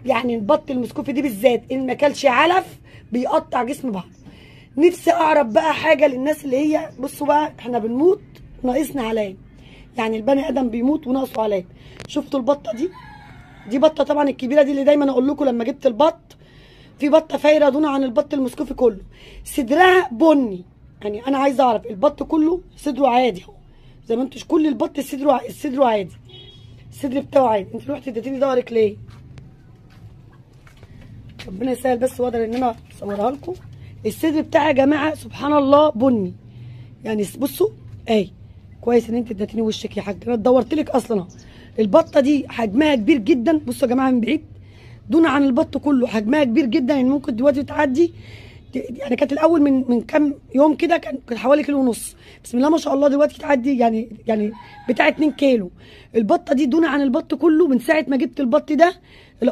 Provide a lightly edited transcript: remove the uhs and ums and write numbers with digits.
يعني البط المسكوفي دي بالذات ان ما كلش علف بيقطع جسم بعض. نفسي اعرف بقى حاجه للناس اللي هي بصوا بقى، احنا بنموت ناقصنا علام، يعني البني ادم بيموت وناقصه علام. شفتوا البطه دي بطه طبعا الكبيره دي اللي دايما اقول لكم لما جبت البط، في بطه فايره دون عن البط المسكوفي كله، صدرها بني. يعني انا عايزه اعرف البط كله صدره عادي اهو زي ما انتوا، كل البط صدره عادي، الصدر بتاعه عادي. انت رحتي اديتيني ظهرك ليه؟ ربنا يسهل بس واقدر ان انا اصورها لكم. الصدر بتاعها يا جماعه سبحان الله بني، يعني بصوا اهي. كويس ان انت اديتيني وشك يا حاج، انا دورت لك اصلا اهو. البطه دي حجمها كبير جدا، بصوا يا جماعه من بعيد دون عن البط كله حجمها كبير جدا، يعني ممكن دلوقتي تعدي، يعني كانت الاول من كام يوم كده كان حوالي كيلو ونص، بسم الله ما شاء الله دلوقتي تعدي يعني بتاع 2 كيلو. البطه دي دون عن البط كله من ساعه ما جبت البط ده